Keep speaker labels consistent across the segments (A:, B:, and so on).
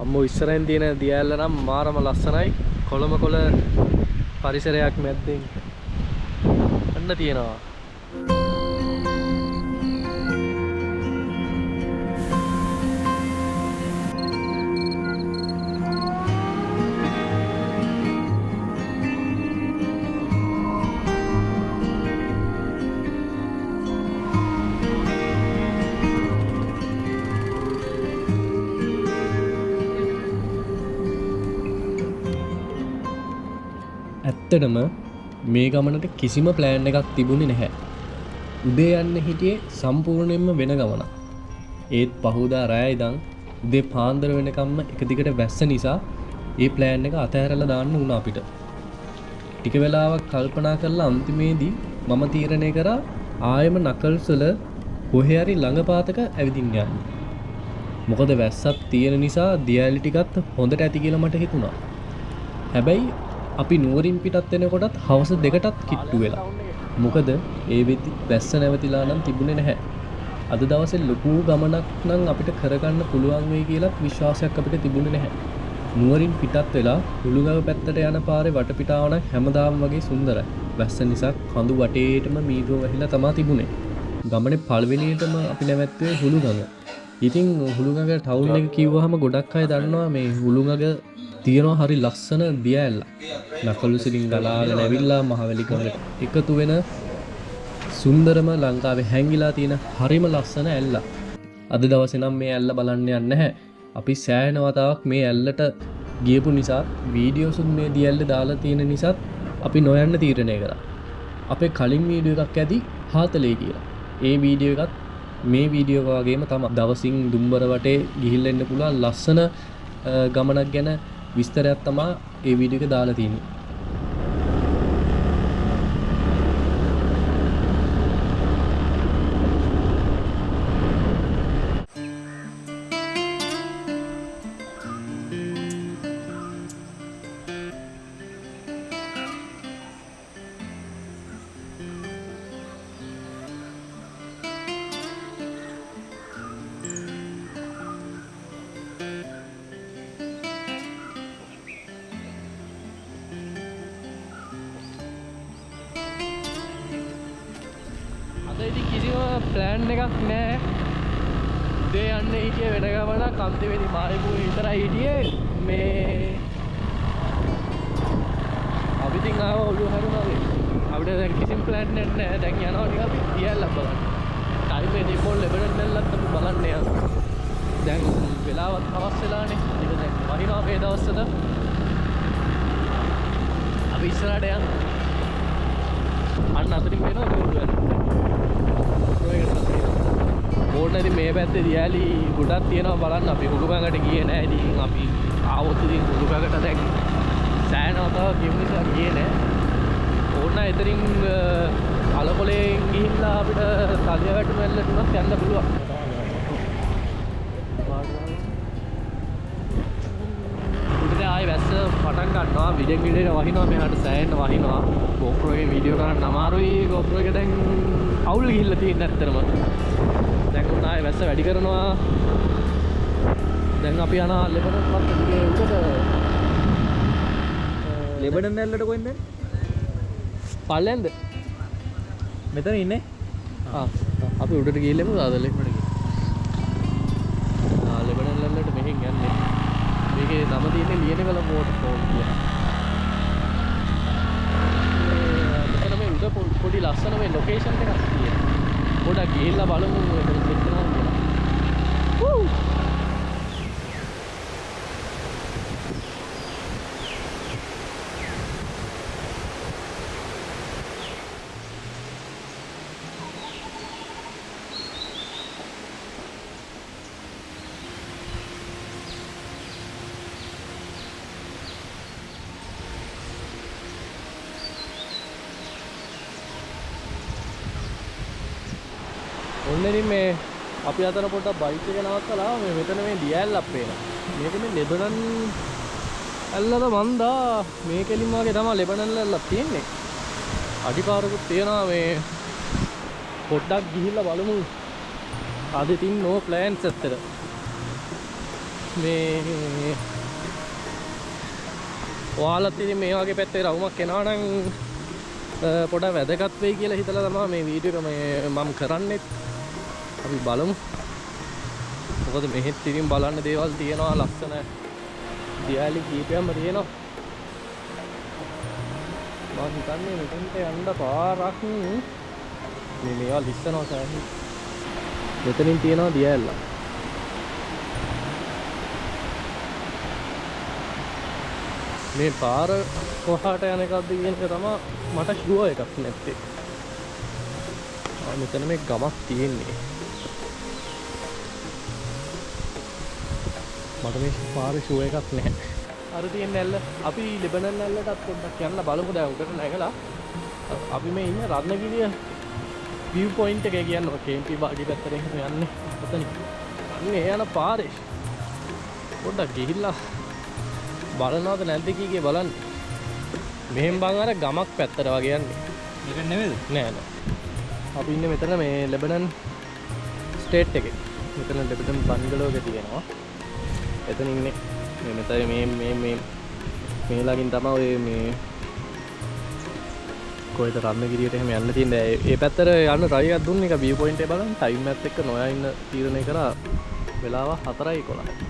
A: අම්මෝ ඉස්සරහින් තියෙන දියැල්ල නම් මාරම ලස්සනයි. කොළම කොළ පරිසරයක් මැද්දෙන් අන්න තියෙනවා. ඇත්තටම මේ ගමනට කිසිම ප්ලෑන් එකක් තිබුණේ නැහැ. උදේ යන්න හිටියේ සම්පූර්ණයෙන්ම වෙන ගමනක්. ඒත් පහුදා රෑ ඉඳන් උදේ පාන්දර වෙනකම්ම එක දිගට වැස්ස නිසා ඒ ප්ලෑන් එක අතහැරලා දාන්න වුණා අපිට. ටික වෙලාවක් කල්පනා කරලා අන්තිමේදී මම තීරණය කරා ආයෙම නකල්ස් වල කොහේ හරි ළඟපාතක ඇවිදින්න යන්න. මොකද වැස්සක් තියෙන නිසා දියැලි ටිකත් හොඳට ඇති කියලා මට හිතුණා. හැබැයි අපි නුවරින් පිටත් වෙනකොටත් හවස 2කටත් කිට්ටු වෙලා. මොකද ඒ වෙද්දි වැස්ස නැවතිලා නම් තිබුණේ නැහැ. අද දවසේ ලොකු ගමනක් නම් අපිට කරගන්න පුළුවන් වෙයි කියලා විශ්වාසයක් අපිට තිබුණේ නැහැ. නුවරින් පිටත් වෙලා හුළුගව පැත්තට යන පාරේ වටපිටාව නම් හැමදාම වගේ සුන්දරයි. වැස්ස නිසා කඳු වටේටම මීදුව වැහිලා තමයි තිබුණේ. ගමනේ පළවෙනියටම අපි නැවැත්තුවේ හුළුගඟ. ඉතින් හුළුගඟ ටවුන් එක කිව්වහම ගොඩක් අය දන්නවා මේ හුළුගඟ තියෙනවා හරි ලස්සන දියැලක්. නකලු සිලින් ගලාගෙන ඇවිල්ලා මහවැලි ගඟට එකතු වෙන සුන්දරම ලංකාවේ හැංගිලා තියෙන හරිම ලස්සන ඇල්ලක්. අද දවසේ නම් මේ ඇල්ල බලන්න යන්නේ නැහැ. අපි සෑහෙන වතාවක් මේ ඇල්ලට ගියපු නිසා වීඩියෝසුත් මේ දියැල්ල දාලා තියෙන නිසා අපි නොයන්න තීරණය කරා. අපේ කලින් වීඩියෝ එකක් ඇති හාතලේ කියලා. ඒ වීඩියෝ එකත් මේ වීඩියෝ වගේම තමයි. දවසින් දුම්බර වටේ ගිහිල්ලා එන්න පුළුවන් ලස්සන ගමනක් ගැන විස්තරයක් තමයි ඒ වීඩියෝ එක දාලා තියෙන්නේ. ඉතින් කිසිම ප්ලෑන් එකක් නැහැ. උදේ යන්න හිටියේ වෙන ගමනක් අන්තිමේදී මායිපුර විතරයි හිටියේ. මේ අපි ඉතින් ආව ඔළුව හරුණා වගේ. අපිට දැන් කිසිම ප්ලෑන් එකක් නැහැ. දැන් යනවා නිකන් දියැලක් බලන්න. ටයිම් එකේ ඩිපෝල් ලෙබනන් දැල්ලත් අපි බලන්න යනවා. දැන් වෙලාවත් හවස් වෙලානේ. ඒක දැන් වහිනවා මේ දවස්වල. අපි ඉස්සරහට යන්න. අන්න අතරින් වෙනවා බෝඩ් එක. බෝඩ් නැති මේ පැත්තේ දියැලි ගොඩක් තියෙනවා බලන්න. අපි හුළුගඟට ගියේ නැහැ. ඉතින් අපි ආවොත් ඉතින් හුළුගඟට දැන් සෑහෙනවතාව කියමු නිසා ගියේ නැහැ. ඕන එතනින් අලකොලෙන් ගිහිල්ලා අපිට තලියවැටු මැල්ලට උනත් යන්න පුළුවන්. උඩට ආයේ වැස්ස පටන් ගන්නවා. විඩෙන් විඩේට වහිනවා. මෙහාට සෑහෙන්න වහිනවා. GoPro එකේ වීඩියෝ කරන්න අමාරුයි. GoPro එක දැන් අවුල් ගිහිල්ලා තියෙන ඇත්තටම. දැන් උන් ආයේ වැස්ස වැඩි කරනවා. දැන් අපි යනවා ලෙබනන් වත්තේ උඩට. ලෙබනන් ඇල්ලට කොහෙන්ද? පල්ලෙන්ද? මෙතන ඉන්නේ. අපි උඩට ගිහිල්ලෙමු ආදලේ. ලෙබනන් ඇල්ලට මෙහෙන් යන්නේ. මේකේ නම තියෙන්නේ ලියනකල වෝටර්ෆෝල් කියලා. මෙතන මේ උඩ පොඩි ලස්සන මේ ලොකේෂන් එකක් තියෙනවා. පොඩක් ගිහිල්ලා බලමු එතන සෙට් වෙනවා කියලා. වූ! ඔන්නනේ මේ අපි අතන පොඩ්ඩක් බයික් එක නවත්තලා මේ මෙතන මේ දියැල්ලක් පේනවා. මේක මේ ලෙබනන් ඇල්ලද මන්දා මේ කෙලින් වගේ තමයි ලෙබනන් ඇල්ලක් තියෙන්නේ. අඩිපාරකුත් තියෙනවා මේ පොඩ්ඩක් ගිහිල්ලා බලමු. අද ඉතින් නෝ ප්ලෑන්ස් ඇත්තට. මේ ඔයාලත් ඉතින් මේ වගේ පැත්තේ රවුමක් එනවා නම් පොඩක් වැදගත් වෙයි කියලා හිතලා තමයි මේ වීඩියෝ එක මම කරන්නේ. අපි බලමු. මොකද මෙහෙත් ඉතින් බලන්න දේවල් තියෙනවා ලස්සන දියාලි කීපයක්ම තියෙනවා. මම හිතන්නේ මෙතෙන්ට යන්න පාරක් මේවා ලිස්සනවා සෑහි. මෙතනින් තියෙනවා දියාල්ල. මේ පාර කොහාට යන එකක්ද කියන එක තමයි මට ෂුවර් එකක් නැත්තේ. මෙතන මේ ගමක් තියෙන්නේ. මට මේ පාර ෂුවර් එකක් නැහැ. අර තියෙන ඇල්ල අපි ලෙබනන් ඇල්ලටත් පොඩ්ඩක් යන්න බලමු. දැන් උඩට නැගලා අපි මේ ඉන්නේ රත්නගිරිය view point එක කියන්නේ කේම්පි බාඩි පැත්තට යන්නේ. ඔතන ඉන්නේ යන පාරේ පොඩ්ඩක් ගිහිල්ලා බලනවද නැද්ද කීකේ බලන්න. මෙහෙන් බං අර ගමක් පැත්තට වගේ යන්නේ. මේක නෙමෙයිද? නෑ නෑ. අපි ඉන්නේ මෙතන මේ ලෙබනන් ස්ටේට් එකේ. මෙතන ලෙබනන් බන්ගලෝ එක තියෙනවා. එතන ඉන්නේ මේ මෙතන මේ ළඟින් තමයි ඔය මේ කොහෙද රත්නගිරියට එහෙම යන්න තියෙන්නේ. ඒ පැත්තට යන්න try එකක් දුන්න එක view point එක බලන්න. ටයිම් එකත් එක්ක නොයා ඉන්න තීරණය කරා. වෙලාව 4:11.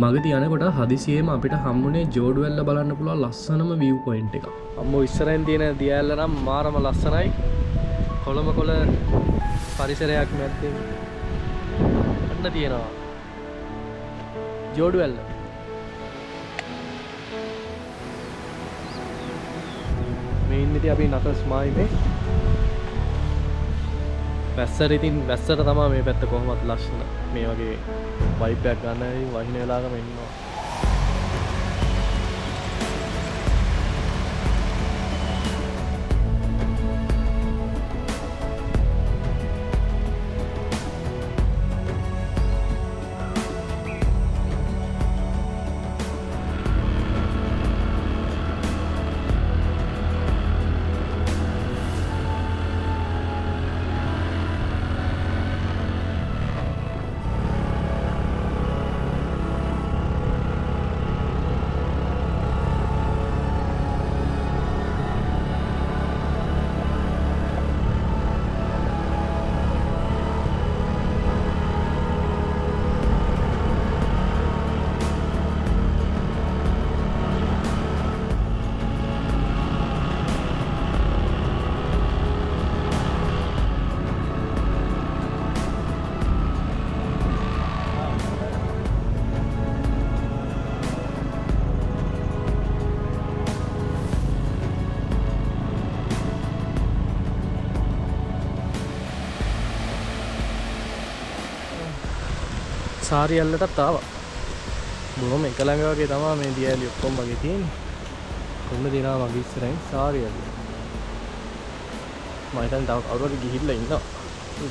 A: මගදී යනකොට හදිසියෙම අපිට හම්බුනේ ජෝඩුවැල්ල බලන්න පුළුවන් ලස්සනම view point එකක්. අම්මෝ ඉස්සරහින් තියෙන දියැල්ල නම් මාරම ලස්සනයි. කොළඹ කොළ පරිසරයක් මැද්දේ අන්න තියෙනවා ජෝඩුවැල්ල. මේ ඉන්නේ අපි නකස් මායිමේ. වැස්සට ඉතින් වැස්සට තමයි මේ පැත්ත කොහොමත් ලස්සන. මේ වගේ වයිබ් එකක් ගන්න වහින වෙලාවකම ඉන්නවා. සාරියල්ලටත් ආවා. බොහොම එක ළඟ වගේ තමයි මේ දියැලි ඔක්කොම වගේ තියෙන්නේ. කොන්න දිනවා මගේ ඉස්සරහින් සාරියල්ල. මම හිතන්නේ තව කවුරුහරි ගිහිල්ලා ඉන්නවා.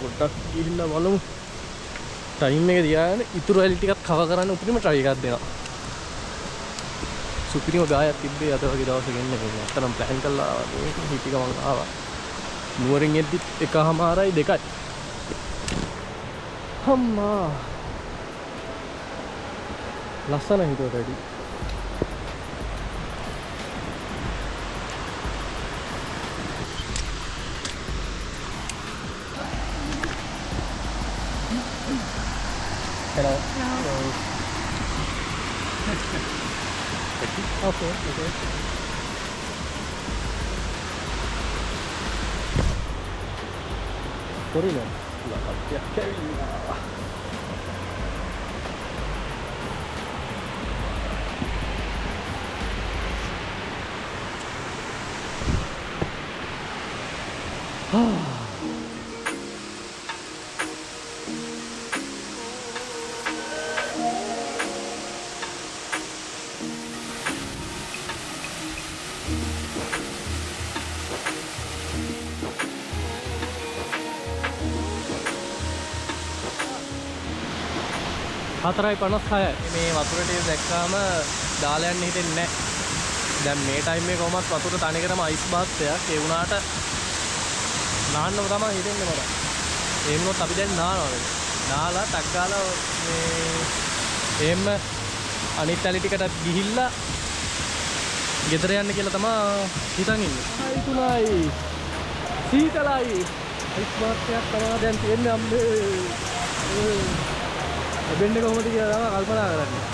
A: පොඩ්ඩක් ගිහිල්ලා බලමු. ටයිම් එක දියාගෙන ඉතුරු ඇලි ටිකක් කව කරන්න උපරිම try එකක් දෙනවා. සුපිරිම ගායක් තිබ්බේ අද වගේ දවසක ඉන්නේ. නැත්තම් ප්ලෑන් කරලා හිටි ගමන් ආවා. නුවරින් එද්දි 1:00යි 2යි. අම්මා ලස්සන හිතුවට වැඩි. Hello. Hello. Okay. Okay. Corina. La patria Kevin. හතරයි 56 මේ වතුර ටික දැක්කාම දාලා යන්න හිතෙන්නේ නැහැ. දැන් මේ ටයිම් එකේ කොහොමත් වතුර තනිකරම අයිස් බාත්යක්. ඒ වුණාට නාන්නම තමයි හිතෙන්නේ මට. ඒ වුණොත් අපි දැන් නානවා. නාලා ටක් ගාලා මේ එහෙම අනිත් ඇලි ටිකටත් ගිහිල්ලා ගෙදර යන්න කියලා තමයි හිතන් ඉන්නේ. 3යි සීතලයි අයිස් මාත්‍යක් තමයි දැන් තියෙන්නේ අම්මේ. එබෙන්නේ කොහොමද කියලා තමයි කල්පනා කරන්නේ.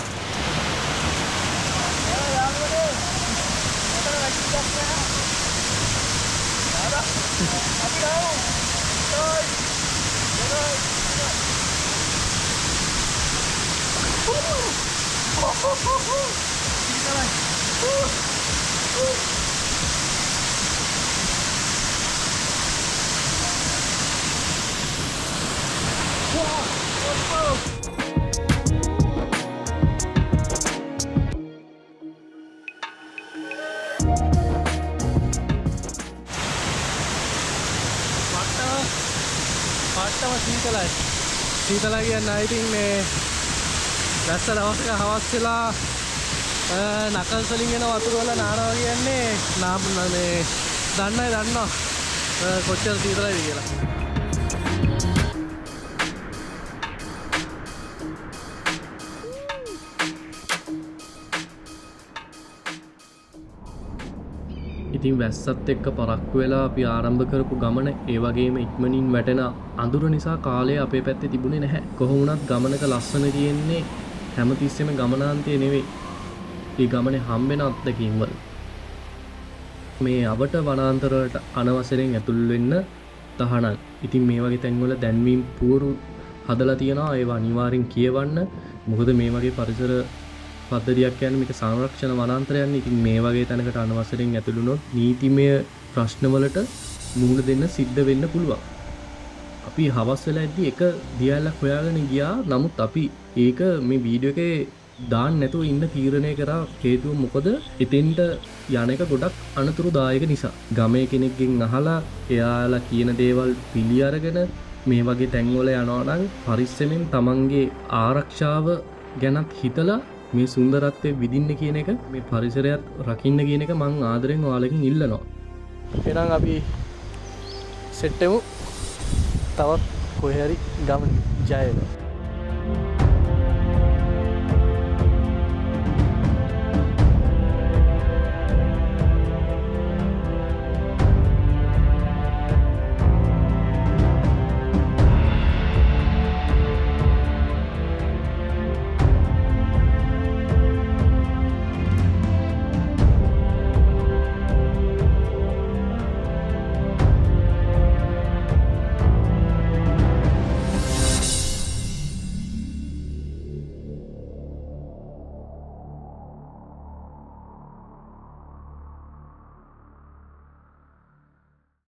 A: පාටම සීතලයි. සීතලයි කියන්නේ ඉතින් මේ දැස්ස දවසක හවස් වෙලා නකල්ස් වලින් එන වතුර වල නානවා කියන්නේ මේ දන්නවා කොච්චර සීතලයිද කියලා. ඉතින් වැස්සත් එක්ක පරක්කු වෙලා අපි ආරම්භ කරපු ගමන ඒ වගේම ඉක්මනින් වැටෙන අඳුර නිසා කාලය අපේ පැත්තේ තිබුණේ නැහැ. කොහොම වුණත් ගමනක ලස්සන තියෙන්නේ හැමතිස්සෙම ගමනාන්තය නෙවෙයි. මේ ගමනේ හම්බෙන අත්දැකීම් වල. මේ අවට වනාන්තර වලට අනවසරයෙන් ඇතුල් වෙන්න තහනම්. ඉතින් මේ වගේ තැන්වල දැන්වීම් පුවරු හදලා තියෙනවා. ඒවා අනිවාර්යෙන් කියවන්න. මොකද මේ වගේ පරිසර පද්ධතියක් කියන්නේ මේක සංරක්ෂණ වනාන්තරයන්නේ. ඉතින් මේ වගේ තැනකට අනවසරයෙන් ඇතුළු වුණොත් නීතිමය ප්‍රශ්නවලට මුහුණ දෙන්න සිද්ධ වෙන්න පුළුවන්. අපි හවස් වෙලා ඉද්දි එක දියැලක් හොයාගෙන ගියා. නමුත් අපි ඒක මේ වීඩියෝ එකේ දාන්න නැතුව ඉන්න තීරණය කරා. හේතුව මොකද? එතෙන්ට යන එක ගොඩක් අනතුරුදායක නිසා. ගමේ කෙනෙක්ගෙන් අහලා එයාලා කියන දේවල් පිළි අරගෙන මේ වගේ තැන්වල යනවා නම් පරිස්සමෙන් තමන්ගේ ආරක්ෂාව ගැනත් හිතලා මේ සුන්දරත්වයේ විඳින්න කියන එක, මේ පරිසරයත් රකින්න කියන එක මං ආදරෙන් ඔයාලකින් ඉල්ලනවා. එහෙනම් අපි සෙට් වෙමු. තවත් කොහේ හරි ගමන ජය වේවා.